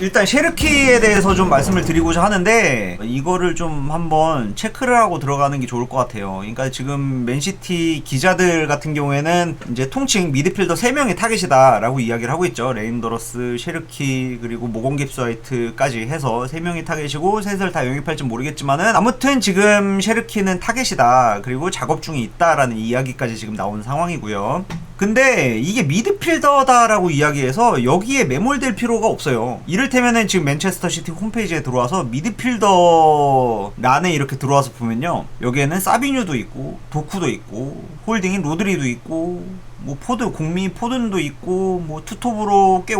일단 셰르키에 대해서 좀 말씀을 드리고자 하는데 이거를 좀 한번 체크를 하고 들어가는 게 좋을 것 같아요. 그러니까 지금 맨시티 기자들 같은 경우에는 이제 통칭 미드필더 3명이 타겟이다 라고 이야기를 하고 있죠. 레인더러스, 셰르키 그리고 모건 깁스화이트까지 해서 3명이 타겟이고 셋을 다 영입할지 모르겠지만은 아무튼 지금 셰르키는 타겟이다, 그리고 작업 중에 있다라는 이야기까지 지금 나온 상황이고요. 근데 이게 미드필더다라고 이야기해서 여기에 매몰될 필요가 없어요. 이를테면은 지금 맨체스터 시티 홈페이지에 들어와서 미드필더 란에 이렇게 들어와서 보면요, 여기에는 사비뉴도 있고 도쿠도 있고 홀딩인 로드리도 있고 뭐 포드, 공미 포든도 있고 뭐 투톱으로 꽤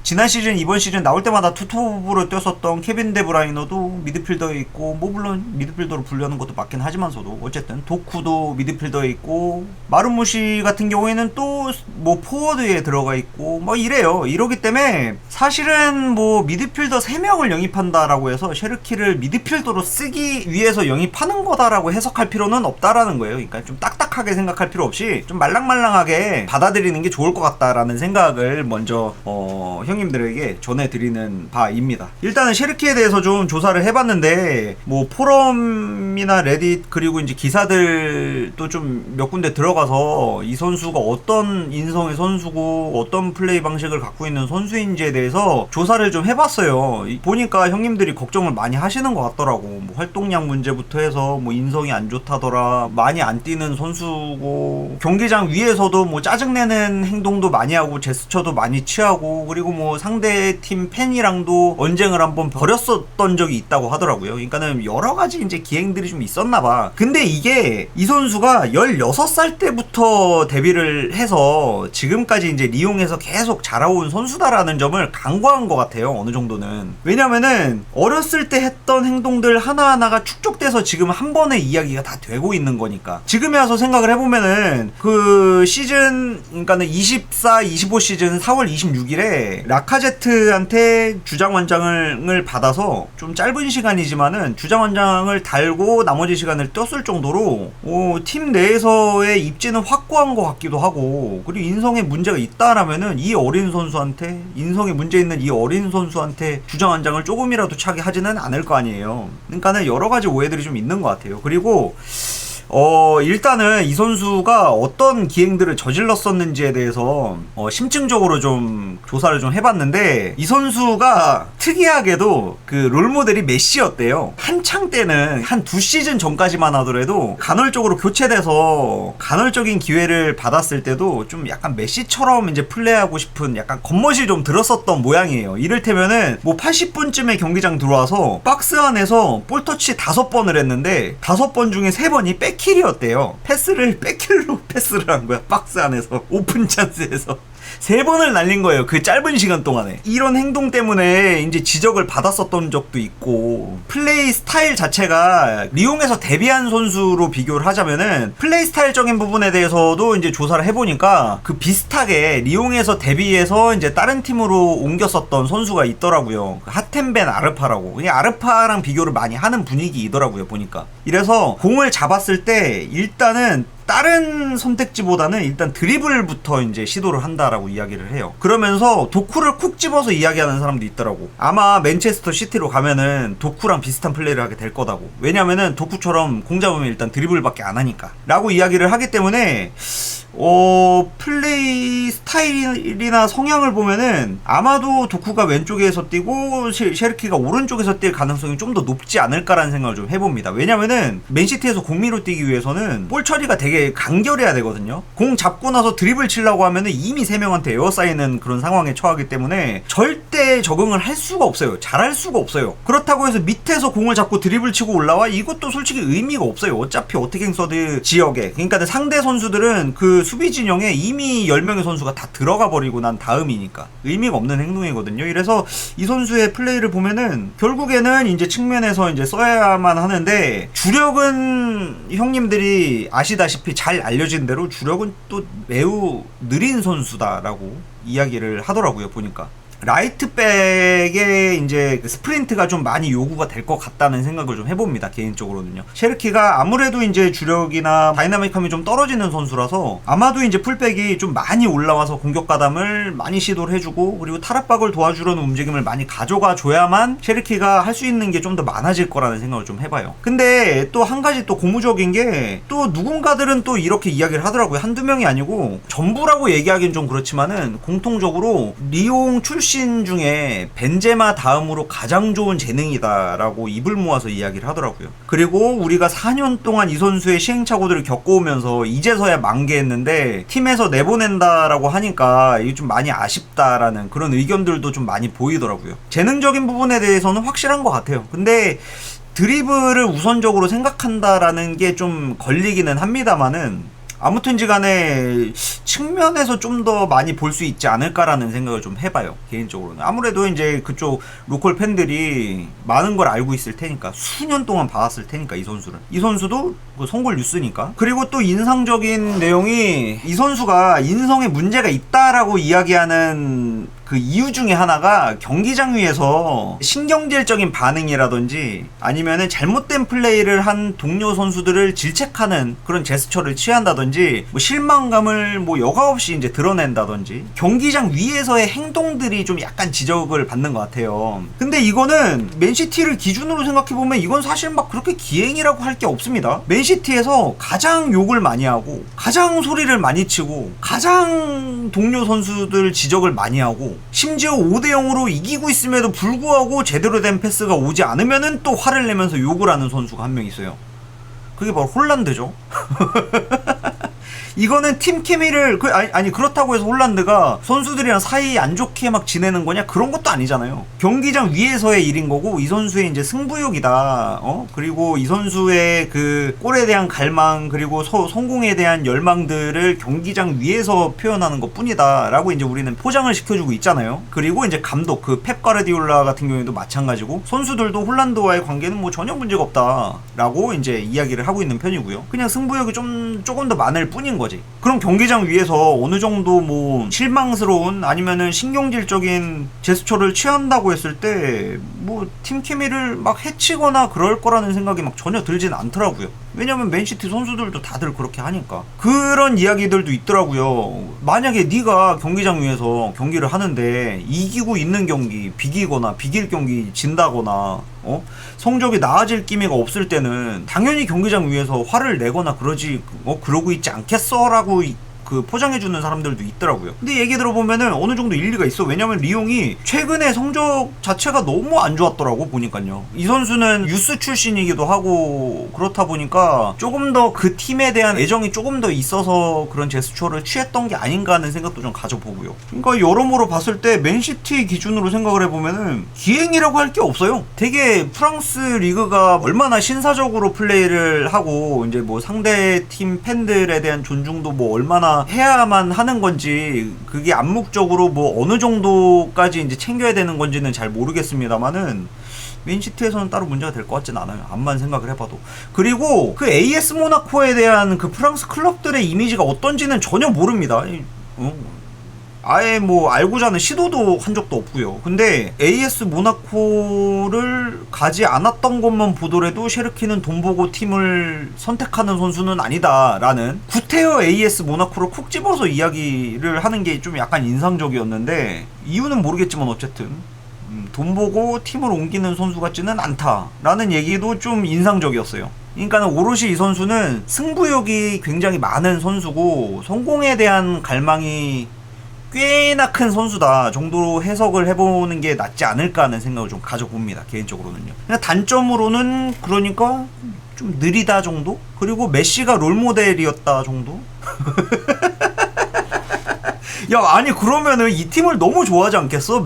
지난 시즌 이번 시즌 나올 때마다 투톱으로 뛰었었던 케빈 데브라이너도 미드필더에 있고, 뭐 물론 미드필더로 분류하는 것도 맞긴 하지만서도 어쨌든 도쿠도 미드필더에 있고, 마르무시 같은 경우에는 또 뭐 포워드에 들어가 있고 뭐 이래요. 이러기 때문에 사실은 뭐 미드필더 3명을 영입한다라고 해서 셰르키를 미드필더로 쓰기 위해서 영입하는 거다라고 해석할 필요는 없다라는 거예요. 그러니까 좀 딱딱하게 생각할 필요 없이 좀 말랑말랑하게 받아들이는 게 좋을 것 같다라는 생각을 먼저 형님들에게 전해드리는 바입니다. 일단은 셰르키에 대해서 좀 조사를 해봤는데 뭐 포럼이나 레딧 그리고 이제 기사들도 좀 몇 군데 들어가서 이 선수가 어떤 인성의 선수고 어떤 플레이 방식을 갖고 있는 선수인지에 대해서 조사를 좀 해봤어요. 보니까 형님들이 걱정을 많이 하시는 것 같더라고. 뭐 활동량 문제부터 해서 뭐 인성이 안 좋다더라, 많이 안 뛰는 선수고, 경기장 위에서도 뭐 짜증내는 행동도 많이 하고 제스처도 많이 취하고, 그리고 뭐 상대팀 팬이랑도 언쟁을 한번 벌였었던 적이 있다고 하더라고요. 그러니까는 여러 가지 이제 기행들이 좀 있었나봐. 근데 이게 이 선수가 16살 때부터 데뷔를 해서 지금까지 이제 리옹에서 계속 자라온 선수다라는 점을 간과한 것 같아요. 어느 정도는. 왜냐면은 어렸을 때 했던 행동들 하나하나가 축적돼서 지금 한 번의 이야기가 다 되고 있는 거니까. 지금에 와서 생각을 해보면은 그 시즌, 그러니까는 24, 25 시즌 4월 26일에 라카제트한테 주장원장을 받아서 좀 짧은 시간이지만은 주장원장을 달고 나머지 시간을 떴을 정도로 팀 내에서의 입지는 확고한 것 같기도 하고, 그리고 인성에 문제가 있다라면은 이 어린 선수한테, 인성에 문제 있는 이 어린 선수한테 주장원장을 조금이라도 차게 하지는 않을 거 아니에요. 그러니까는 여러 가지 오해들이 좀 있는 것 같아요. 그리고 일단은 이 선수가 어떤 기행들을 저질렀었는지에 대해서 심층적으로 좀 조사를 좀 해봤는데, 이 선수가 특이하게도 그 롤모델이 메시였대요. 한창 때는 한 2시즌 전까지만 하더라도 간헐적으로 교체돼서 간헐적인 기회를 받았을 때도 좀 약간 메시처럼 이제 플레이하고 싶은 약간 겉멋이 좀 들었었던 모양이에요. 이를테면은 뭐 80분쯤에 경기장 들어와서 박스 안에서 볼터치 5번을 했는데 5번 중에 3번이 백킬이었대요. 패스를 백킬로 패스를 한 거야. 박스 안에서 오픈 찬스에서 3번을 날린 거예요. 그 짧은 시간 동안에. 이런 행동 때문에 이제 지적을 받았었던 적도 있고, 플레이 스타일 자체가 리옹에서 데뷔한 선수로 비교를 하자면은 플레이 스타일적인 부분에 대해서도 이제 조사를 해보니까 그 비슷하게 리옹에서 데뷔해서 이제 다른 팀으로 옮겼었던 선수가 있더라고요. 하텐벤 아르파라고. 그냥 아르파랑 비교를 많이 하는 분위기이더라고요, 보니까. 이래서 공을 잡았을 때 일단은 다른 선택지보다는 일단 드리블부터 이제 시도를 한다라고 이야기를 해요. 그러면서 도쿠를 콕 집어서 이야기하는 사람도 있더라고. 아마 맨체스터 시티로 가면은 도쿠랑 비슷한 플레이를 하게 될 거다고. 왜냐면은 도쿠처럼 공 잡으면 일단 드리블밖에 안 하니까 라고 이야기를 하기 때문에 플레이 스타일이나 성향을 보면은 아마도 도쿠가 왼쪽에서 뛰고 셰르키가 오른쪽에서 뛸 가능성이 좀 더 높지 않을까라는 생각을 좀 해봅니다. 왜냐면은 맨시티에서 공미로 뛰기 위해서는 볼 처리가 되게 간결해야 되거든요. 공 잡고 나서 드리블 치려고 하면은 이미 3명한테 에어싸이는 그런 상황에 처하기 때문에 절대 적응을 할 수가 없어요. 잘할 수가 없어요. 그렇다고 해서 밑에서 공을 잡고 드리블 치고 올라와? 이것도 솔직히 의미가 없어요. 어차피 어택행서드 지역에, 그러니까 상대 선수들은 그 수비 진영에 이미 10명의 선수가 다 들어가 버리고 난 다음이니까 의미가 없는 행동이거든요. 이래서 이 선수의 플레이를 보면은 결국에는 이제 측면에서 이제 써야만 하는데, 주력은 형님들이 아시다시피 잘 알려진 대로 주력은 또 매우 느린 선수다라고 이야기를 하더라고요, 보니까. 라이트백에 이제 스프린트가 좀 많이 요구가 될 것 같다는 생각을 좀 해봅니다. 개인적으로는요. 셰르키가 아무래도 이제 주력이나 다이나믹함이 좀 떨어지는 선수라서 아마도 이제 풀백이 좀 많이 올라와서 공격 가담을 많이 시도를 해주고 그리고 탈압박을 도와주려는 움직임을 많이 가져가 줘야만 셰르키가 할 수 있는 게 좀 더 많아질 거라는 생각을 좀 해봐요. 근데 또 한 가지 또 고무적인 게 또 누군가들은 또 이렇게 이야기를 하더라고요. 한두 명이 아니고 전부라고 얘기하기는 좀 그렇지만은 공통적으로 리옹 출신 중에 벤제마 다음으로 가장 좋은 재능이다라고 입을 모아서 이야기를 하더라고요. 그리고 우리가 4년 동안 이 선수의 시행착오들을 겪어오면서 이제서야 만개했는데 팀에서 내보낸다라고 하니까 이게 좀 많이 아쉽다라는 그런 의견들도 좀 많이 보이더라고요. 재능적인 부분에 대해서는 확실한 것 같아요. 근데 드리블을 우선적으로 생각한다라는 게 좀 걸리기는 합니다만은 아무튼지 간에 측면에서 좀 더 많이 볼 수 있지 않을까라는 생각을 좀 해봐요. 개인적으로는. 아무래도 이제 그쪽 로컬 팬들이 많은 걸 알고 있을 테니까 수년 동안 봐왔을 테니까 이 선수를. 이 선수도 그 송골 뉴스니까. 그리고 또 인상적인 내용이 이 선수가 인성에 문제가 있다라고 이야기하는 그 이유 중에 하나가 경기장 위에서 신경질적인 반응이라든지 아니면은 잘못된 플레이를 한 동료 선수들을 질책하는 그런 제스처를 취한다든지 뭐 실망감을 뭐 여과 없이 이제 드러낸다든지 경기장 위에서의 행동들이 좀 약간 지적을 받는 것 같아요. 근데 이거는 맨시티를 기준으로 생각해보면 이건 사실 막 그렇게 기행이라고 할 게 없습니다. 맨시티에서 가장 욕을 많이 하고 가장 소리를 많이 치고 가장 동료 선수들 지적을 많이 하고 심지어 5대0으로 이기고 있음에도 불구하고 제대로 된 패스가 오지 않으면은 또 화를 내면서 욕을 하는 선수가 한 명 있어요. 그게 바로 홀란드죠. 이거는 팀 케미를 아니 그렇다고 해서 홀란드가 선수들이랑 사이 안 좋게 막 지내는 거냐 그런 것도 아니잖아요. 경기장 위에서의 일인 거고 이 선수의 이제 승부욕이다. 그리고 이 선수의 그 골에 대한 갈망 그리고 성공에 대한 열망들을 경기장 위에서 표현하는 것뿐이다라고 이제 우리는 포장을 시켜주고 있잖아요. 그리고 이제 감독 그 펩 가르디올라 같은 경우에도 마찬가지고 선수들도 홀란드와의 관계는 뭐 전혀 문제가 없다라고 이제 이야기를 하고 있는 편이고요. 그냥 승부욕이 조금 더 많을 뿐인 거죠. 그럼 경기장 위에서 어느 정도 뭐 실망스러운 아니면은 신경질적인 제스처를 취한다고 했을 때 뭐 팀 케미를 막 해치거나 그럴 거라는 생각이 막 전혀 들진 않더라고요. 왜냐면 맨시티 선수들도 다들 그렇게 하니까. 그런 이야기들도 있더라고요. 만약에 네가 경기장 위에서 경기를 하는데 이기고 있는 경기 비기거나 비길 경기 진다거나 성적이 나아질 기미가 없을 때는 당연히 경기장 위에서 화를 내거나 그러고 있지 않겠어? 라고 그 포장해주는 사람들도 있더라고요. 근데 얘기 들어보면은 어느 정도 일리가 있어. 왜냐면 리옹이 최근에 성적 자체가 너무 안 좋았더라고 보니까요. 이 선수는 유스 출신이기도 하고 그렇다 보니까 조금 더 그 팀에 대한 애정이 조금 더 있어서 그런 제스처를 취했던 게 아닌가 하는 생각도 좀 가져보고요. 그러니까 여러모로 봤을 때 맨시티 기준으로 생각을 해보면은 기행이라고 할 게 없어요. 되게 프랑스 리그가 얼마나 신사적으로 플레이를 하고 이제 뭐 상대 팀 팬들에 대한 존중도 뭐 얼마나 해야만 하는 건지 그게 암묵적으로 뭐 어느 정도까지 이제 챙겨야 되는 건지는 잘 모르겠습니다만은 맨시티에서는 따로 문제가 될 것 같진 않아요. 암만 생각을 해봐도. 그리고 그 AS 모나코에 대한 그 프랑스 클럽들의 이미지가 어떤지는 전혀 모릅니다. 아예 뭐 알고자 하는 시도도 한 적도 없고요. 근데 AS 모나코를 가지 않았던 것만 보더라도 셰르키는 돈 보고 팀을 선택하는 선수는 아니다라는 구태여 AS 모나코를 콕 집어서 이야기를 하는 게 좀 약간 인상적이었는데 이유는 모르겠지만 어쨌든 돈 보고 팀을 옮기는 선수 같지는 않다라는 얘기도 좀 인상적이었어요. 그러니까 오롯이 이 선수는 승부욕이 굉장히 많은 선수고 성공에 대한 갈망이 꽤나 큰 선수다 정도로 해석을 해보는 게 낫지 않을까 하는 생각을 좀 가져봅니다. 개인적으로는요. 그냥 단점으로는 그러니까 좀 느리다 정도? 그리고 메시가 롤모델이었다 정도? 야, 아니 그러면은 이 팀을 너무 좋아하지 않겠어?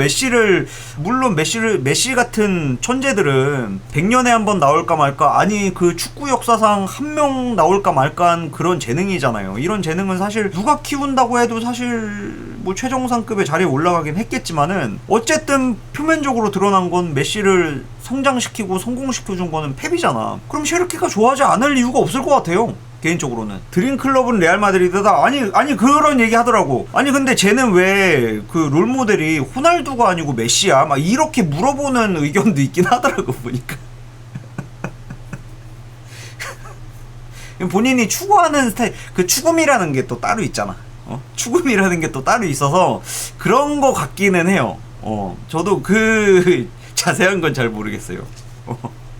물론 메시 같은 천재들은 100년에 한 번 나올까 말까, 아니 그 축구 역사상 한 명 나올까 말까한 그런 재능이잖아요. 이런 재능은 사실 누가 키운다고 해도 사실 뭐 최정상급의 자리에 올라가긴 했겠지만은 어쨌든 표면적으로 드러난 건 메시를 성장시키고 성공시켜준 거는 펩이잖아. 그럼 셰르키가 좋아하지 않을 이유가 없을 것 같아요. 개인적으로는. 드림클럽은 레알 마드리드다. 아니 그런 얘기 하더라고. 아니 근데 쟤는 왜 그 롤모델이 호날두가 아니고 메시야? 막 이렇게 물어보는 의견도 있긴 하더라고 보니까. 본인이 추구하는 스타일, 그 추구미라는 게 또 따로 있잖아. 추구미라는 게 또 따로 있어서 그런 거 같기는 해요. 저도 그 자세한 건 잘 모르겠어요.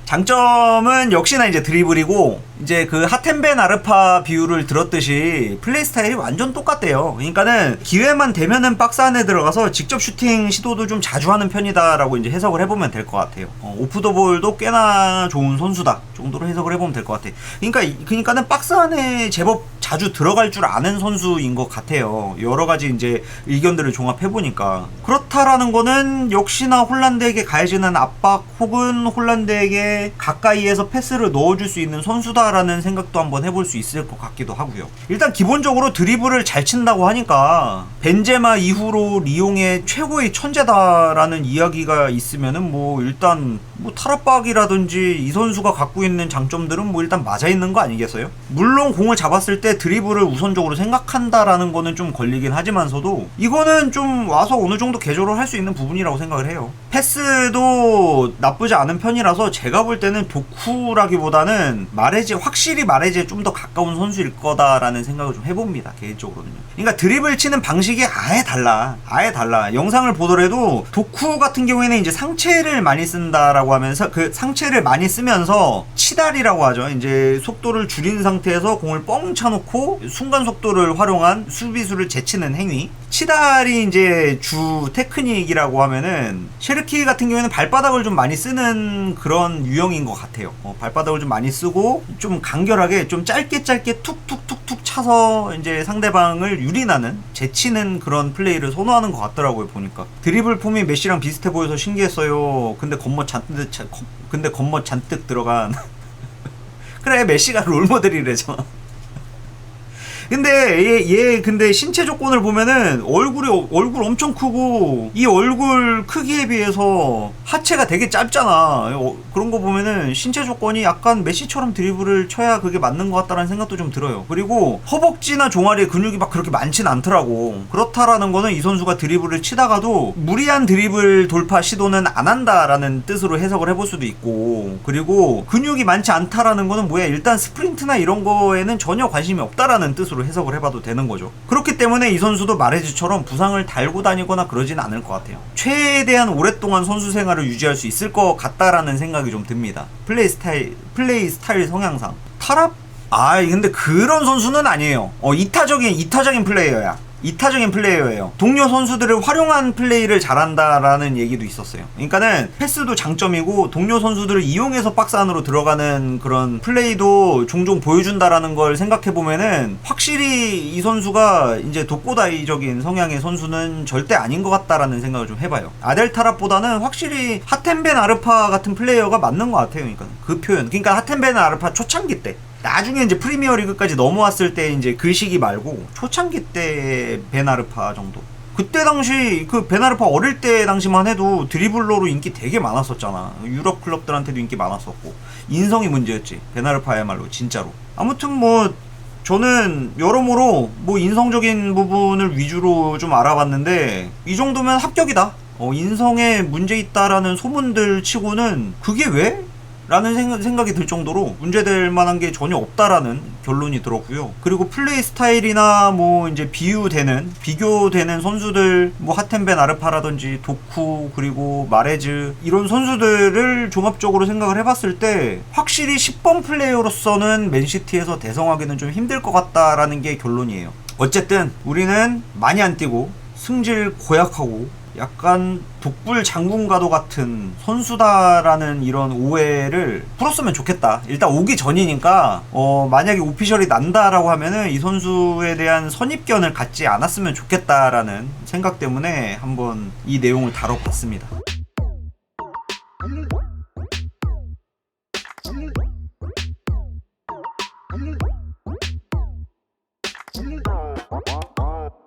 장점은 역시나 이제 드리블이고, 이제 그 하텐벤 아르파 비율을 들었듯이 플레이 스타일이 완전 똑같대요. 그러니까는 기회만 되면은 박스 안에 들어가서 직접 슈팅 시도도 좀 자주 하는 편이다라고 이제 해석을 해보면 될 것 같아요. 오프 더 볼도 꽤나 좋은 선수다 정도로 해석을 해보면 될 것 같아. 그러니까는 박스 안에 제법 자주 들어갈 줄 아는 선수인 것 같아요. 여러 가지 이제 의견들을 종합해 보니까. 그렇다라는 거는 역시나 홀란드에게 가해지는 압박 혹은 홀란드에게 가까이에서 패스를 넣어줄 수 있는 선수다라는 생각도 한번 해볼 수 있을 것 같기도 하고요. 일단 기본적으로 드리블을 잘 친다고 하니까 벤제마 이후로 리옹의 최고의 천재다라는 이야기가 있으면은 뭐 일단 뭐 타락박이라든지 이 선수가 갖고 있는 장점들은 뭐 일단 맞아 있는 거 아니겠어요? 물론 공을 잡았을 때 드리블을 우선적으로 생각한다라는 거는 좀 걸리긴 하지만서도 이거는 좀 와서 어느 정도 개조를 할 수 있는 부분이라고 생각을 해요. 패스도 나쁘지 않은 편이라서 제가 볼 때는 도쿠라기보다는 확실히 마레지에 좀 더 가까운 선수일 거다라는 생각을 좀 해봅니다. 개인적으로는요. 그러니까 드리블 치는 방식이 아예 달라. 영상을 보더라도 도쿠 같은 경우에는 이제 상체를 많이 쓴다라고 하면서 그 상체를 많이 쓰면서 치달이라고 하죠. 이제 속도를 줄인 상태에서 공을 뻥 차놓고 순간 속도를 활용한 수비수를 제치는 행위. 치달이 이제 주 테크닉이라고 하면은 셰르키 같은 경우에는 발바닥을 좀 많이 쓰는 그런 유형인 것 같아요. 발바닥을 좀 많이 쓰고 좀 간결하게 좀 짧게 툭툭툭툭 차서 이제 상대방을 유린하는 제치는 그런 플레이를 선호하는 것 같더라고요 보니까. 드리블 폼이 메시랑 비슷해 보여서 신기했어요. 근데 겉멋 잔뜩 들어간 그래 메시가 롤모델이래잖아. 근데 근데 신체 조건을 보면은 얼굴 엄청 크고 이 얼굴 크기에 비해서 하체가 되게 짧잖아. 그런 거 보면은 신체 조건이 약간 메시처럼 드리블을 쳐야 그게 맞는 것 같다라는 생각도 좀 들어요. 그리고 허벅지나 종아리에 근육이 막 그렇게 많진 않더라고. 그렇다라는 거는 이 선수가 드리블을 치다가도 무리한 드리블 돌파 시도는 안 한다라는 뜻으로 해석을 해볼 수도 있고, 그리고 근육이 많지 않다라는 거는 뭐야, 일단 스프린트나 이런 거에는 전혀 관심이 없다라는 뜻으로 해석을 해봐도 되는 거죠. 그렇기 때문에 이 선수도 마레즈처럼 부상을 달고 다니거나 그러진 않을 것 같아요. 최대한 오랫동안 선수 생활을 유지할 수 있을 것 같다라는 생각이 좀 듭니다. 플레이 스타일 성향상. 근데 그런 선수는 아니에요. 이타적인 플레이어예요. 동료 선수들을 활용한 플레이를 잘한다라는 얘기도 있었어요. 그러니까는 패스도 장점이고 동료 선수들을 이용해서 박스 안으로 들어가는 그런 플레이도 종종 보여준다라는 걸 생각해보면은 확실히 이 선수가 이제 독고다이적인 성향의 선수는 절대 아닌 것 같다라는 생각을 좀 해봐요. 아델 타랍보다는 확실히 하텐벤 아르파 같은 플레이어가 맞는 것 같아요. 그러니까 그 표현. 그러니까 하텐벤 아르파 초창기 때. 나중에 이제 프리미어 리그까지 넘어왔을 때 이제 그 시기 말고 초창기 때 베나르파 정도. 그때 당시 그 베나르파 어릴 때 당시만 해도 드리블러로 인기 되게 많았었잖아. 유럽 클럽들한테도 인기 많았었고 인성이 문제였지 베나르파야말로 진짜로. 아무튼 뭐 저는 여러모로 뭐 인성적인 부분을 위주로 좀 알아봤는데 이 정도면 합격이다. 인성에 문제 있다라는 소문들 치고는 그게 왜? 라는 생각이 들 정도로 문제될 만한 게 전혀 없다라는 결론이 들었고요. 그리고 플레이 스타일이나 뭐 이제 비교되는 선수들, 뭐 하텐벤 아르파라든지 도쿠 그리고 마레즈 이런 선수들을 종합적으로 생각을 해봤을 때 확실히 10번 플레이어로서는 맨시티에서 대성하기는 좀 힘들 것 같다라는 게 결론이에요. 어쨌든 우리는 많이 안 뛰고 승질 고약하고 약간 독불 장군과도 같은 선수다라는 이런 오해를 풀었으면 좋겠다. 일단 오기 전이니까 만약에 오피셜이 난다라고 하면은 이 선수에 대한 선입견을 갖지 않았으면 좋겠다라는 생각 때문에 한번 이 내용을 다뤄봤습니다.